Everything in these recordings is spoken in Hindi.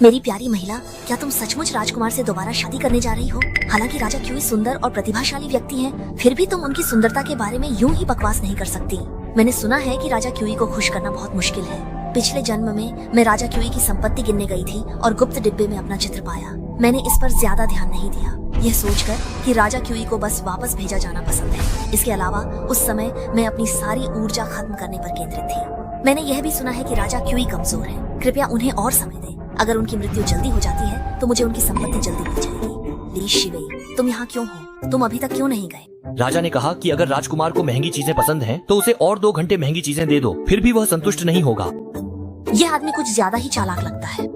मेरी प्यारी महिला, क्या तुम सचमुच राजकुमार से दोबारा शादी करने जा रही हो? हालांकि राजा क्यूई सुंदर और प्रतिभाशाली व्यक्ति हैं, फिर भी तुम उनकी सुंदरता के बारे में यूं ही बकवास नहीं कर सकती। मैंने सुना है कि राजा क्यूई को खुश करना बहुत मुश्किल है। पिछले जन्म में मैं राजा क्यूई की संपत्ति गिनने गई थी और गुप्त डिब्बे में अपना चित्र पाया। मैंने इस पर ज्यादा ध्यान नहीं दिया, यह सोचकर कि राजा क्यूई को बस वापस भेजा जाना पसंद है। इसके अलावा उस समय मैं अपनी सारी ऊर्जा खत्म करने पर केंद्रित थी। मैंने यह भी सुना है कि राजा क्यूई कमजोर है। कृपया उन्हें और समय दें। अगर उनकी मृत्यु जल्दी हो जाती है तो मुझे उनकी संपत्ति जल्दी मिल जाएगी। ली शिवेई, तुम यहाँ क्यों हो? तुम अभी तक क्यों नहीं गए? राजा ने कहा कि अगर राजकुमार को महंगी चीजें पसंद हैं, तो उसे और 2 घंटे महंगी चीजें दे दो, फिर भी वह संतुष्ट नहीं होगा। यह आदमी कुछ ज्यादा ही चालाक लगता है।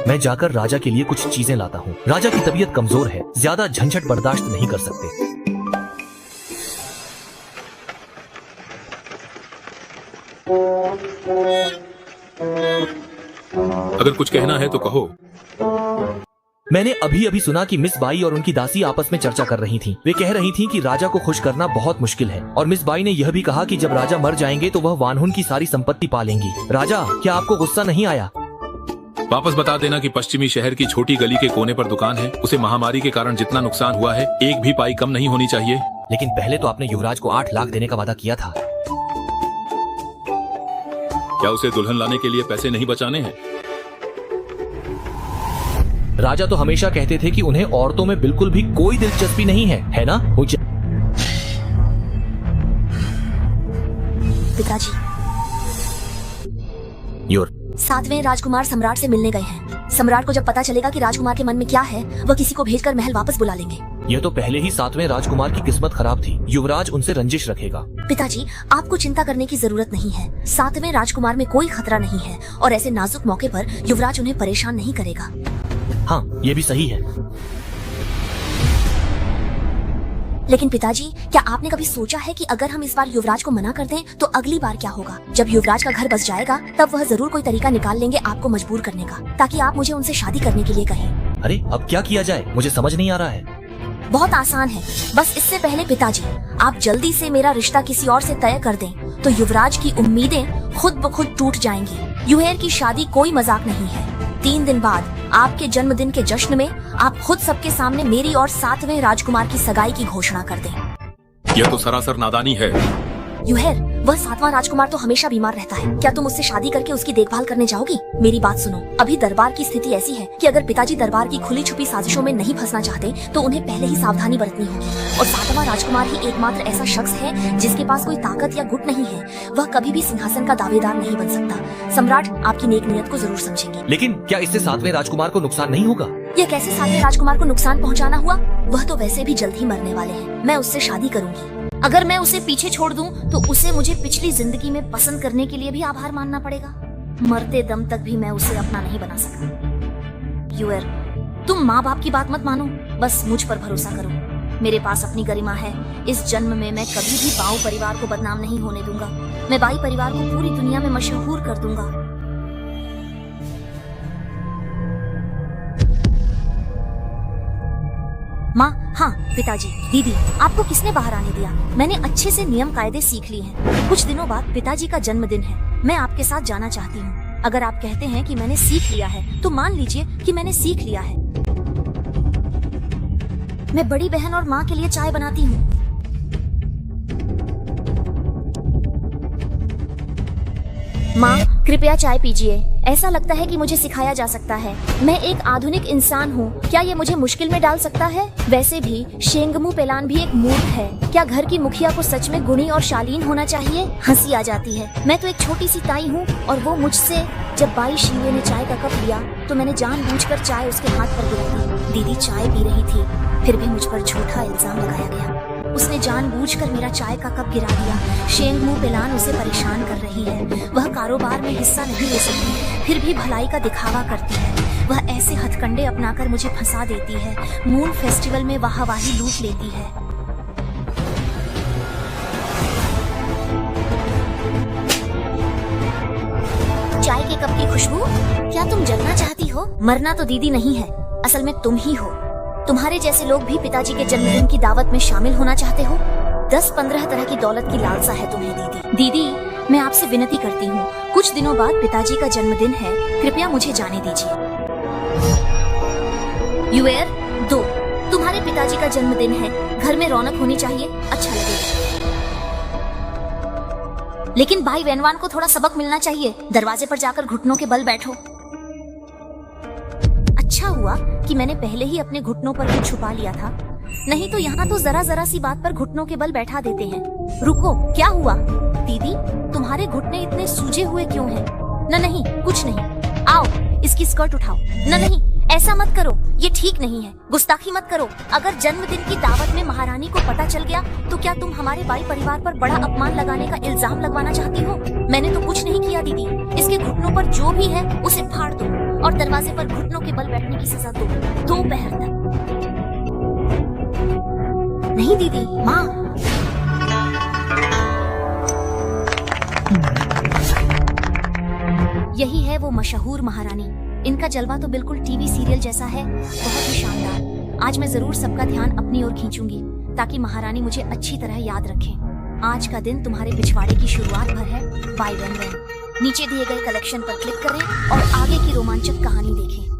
मैं जाकर राजा के लिए कुछ चीजें लाता हूँ। राजा की तबीयत कमजोर है, ज्यादा झंझट बर्दाश्त नहीं कर सकते। अगर कुछ कहना है तो कहो। मैंने अभी सुना कि मिस बाई और उनकी दासी आपस में चर्चा कर रही थीं। वे कह रही थीं कि राजा को खुश करना बहुत मुश्किल है, और मिस बाई ने यह भी कहा कि जब राजा मर जाएंगे तो वह वानहुन की सारी संपत्ति पा लेंगी। राजा, क्या आपको गुस्सा नहीं आया? वापस बता देना कि पश्चिमी शहर की छोटी गली के कोने पर दुकान है। उसे महामारी के कारण जितना नुकसान हुआ है, एक भी पाई कम नहीं होनी चाहिए। लेकिन पहले तो आपने युवराज को 8 लाख देने का वादा किया था। क्या उसे दुल्हन लाने के लिए पैसे नहीं बचाने हैं? राजा तो हमेशा कहते थे कि उन्हें औरतों में बिल्कुल भी कोई दिलचस्पी नहीं है ना? पिताजी, योर 7वें राजकुमार सम्राट से मिलने गए हैं। सम्राट को जब पता चलेगा कि राजकुमार के मन में क्या है, वह किसी को भेजकर महल वापस बुला लेंगे। यह तो पहले ही 7वें राजकुमार की किस्मत खराब थी। युवराज उनसे रंजिश रखेगा। पिताजी, आपको चिंता करने की जरूरत नहीं है। 7वें राजकुमार में कोई खतरा नहीं है और ऐसे नाजुक मौके पर युवराज उन्हें परेशान नहीं करेगा। हाँ, ये भी सही है। लेकिन पिताजी, क्या आपने कभी सोचा है कि अगर हम इस बार युवराज को मना कर दें तो अगली बार क्या होगा? जब युवराज का घर बस जाएगा तब वह जरूर कोई तरीका निकाल लेंगे आपको मजबूर करने का, ताकि आप मुझे उनसे शादी करने के लिए कहें। अरे, अब क्या किया जाए? मुझे समझ नहीं आ रहा है। बहुत आसान है। बस इससे पहले पिताजी, आप जल्दी से मेरा रिश्ता किसी और से तय कर दें तो युवराज की उम्मीदें खुद ब खुद टूट जाएंगी। युहेर की शादी कोई मजाक नहीं है। 3 दिन बाद आपके जन्मदिन के जश्न में आप खुद सबके सामने मेरी और 7वें राजकुमार की सगाई की घोषणा कर दें। यह तो सरासर नादानी है। युहेर, वह 7वां राजकुमार तो हमेशा बीमार रहता है। क्या तुम उससे शादी करके उसकी देखभाल करने जाओगी? मेरी बात सुनो। अभी दरबार की स्थिति ऐसी है कि अगर पिताजी दरबार की खुली छुपी साजिशों में नहीं फंसना चाहते तो उन्हें पहले ही सावधानी बरतनी होगी। और 7वां राजकुमार ही एकमात्र ऐसा शख्स है जिसके पास कोई ताकत या गुट नहीं है। वह कभी भी सिंहासन का दावेदार नहीं बन सकता। सम्राट आपकी नेक नीयत को जरूर समझेंगे। लेकिन क्या इससे 7वें राजकुमार को नुकसान नहीं होगा? यह कैसे 7वें राजकुमार को नुकसान पहुँचाना हुआ? वह तो वैसे भी जल्द ही मरने वाले हैं। मैं उससे शादी करूंगी। अगर मैं उसे पीछे छोड़ दूं तो उसे मुझे पिछली जिंदगी में पसंद करने के लिए भी आभार मानना पड़ेगा। मरते दम तक भी मैं उसे अपना नहीं बना सका। युएर, तुम माँ बाप की बात मत मानो, बस मुझ पर भरोसा करो। मेरे पास अपनी गरिमा है। इस जन्म में मैं कभी भी बाऊ परिवार को बदनाम नहीं होने दूंगा। मैं बाई परिवार को पूरी दुनिया में मशहूर कर दूंगा। माँ, हाँ पिताजी, दीदी, आपको किसने बाहर आने दिया? मैंने अच्छे से नियम कायदे सीख लिए हैं। कुछ दिनों बाद पिताजी का जन्मदिन है। मैं आपके साथ जाना चाहती हूँ। अगर आप कहते हैं कि मैंने सीख लिया है तो मान लीजिए कि मैंने सीख लिया है। मैं बड़ी बहन और माँ के लिए चाय बनाती हूँ। माँ, कृपया चाय पीजिए। ऐसा लगता है कि मुझे सिखाया जा सकता है। मैं एक आधुनिक इंसान हूँ। क्या ये मुझे मुश्किल में डाल सकता है? वैसे भी शेंगमू पेलान भी एक मूर्ख है। क्या घर की मुखिया को सच में गुणी और शालीन होना चाहिए? हंसी आ जाती है। मैं तो एक छोटी सी ताई हूँ और वो मुझसे। जब बाई शिवे ने चाय का कप लिया तो मैंने जानबूझकर चाय उसके हाथ पर गिरा दी। दीदी चाय पी रही थी, फिर भी मुझ पर झूठा इल्जाम लगाया गया। उसने जानबूझकर मेरा चाय का कप गिरा दिया। शेंगमू पेलान उसे परेशान कर रही है। वह कारोबार में हिस्सा नहीं ले सकती, फिर भी भलाई का दिखावा करती है। वह ऐसे हथकंडे अपनाकर मुझे फंसा देती है। मून फेस्टिवल में वाहवाही लूट लेती है। चाय के कप की खुशबू, क्या तुम जलना चाहती हो? मरना तो दीदी नहीं है, असल में तुम ही हो। तुम्हारे जैसे लोग भी पिताजी के जन्मदिन की दावत में शामिल होना चाहते हो। 10-15 तरह की दौलत की लालसा है तुम्हें दीदी। दीदी, मैं आपसे विनती करती हूँ, कुछ दिनों बाद पिताजी का जन्मदिन है, कृपया मुझे जाने दीजिए। युएर 2, तुम्हारे पिताजी का जन्मदिन है, घर में रौनक होनी चाहिए, अच्छा लगेगा। लेकिन भाई वेनवान को थोड़ा सबक मिलना चाहिए, दरवाजे पर जाकर घुटनों के बल बैठो। अच्छा हुआ कि मैंने पहले ही अपने घुटनों पर कुछ छुपा लिया था, नहीं तो यहाँ तो जरा जरा सी बात पर घुटनों के बल बैठा देते हैं। रुको, क्या हुआ? दीदी, तुम्हारे घुटने इतने सूजे हुए क्यों हैं? न नहीं, कुछ नहीं। आओ, इसकी स्कर्ट उठाओ। न नहीं, ऐसा मत करो, ये ठीक नहीं है, गुस्ताखी मत करो। अगर जन्मदिन की दावत में महारानी को पता चल गया तो क्या तुम हमारे बाई परिवार पर बड़ा अपमान लगाने का इल्जाम लगवाना चाहती हो? मैंने तो कुछ नहीं किया दीदी, इसके घुटनों पर जो भी है उसे फाड़ दो और दरवाजे पर घुटनों के बल बैठने की सजा दो, दोपहर तक। नहीं दीदी, माँ। यही है वो मशहूर महारानी, इनका जलवा तो बिल्कुल टीवी सीरियल जैसा है, बहुत ही शानदार। आज मैं जरूर सबका ध्यान अपनी ओर खींचूंगी ताकि महारानी मुझे अच्छी तरह याद रखे। आज का दिन तुम्हारे पिछवाड़े की शुरुआत भर है, बाय वेन वेन। नीचे दिए गए कलेक्शन पर क्लिक करें और आगे की रोमांचक कहानी देखें।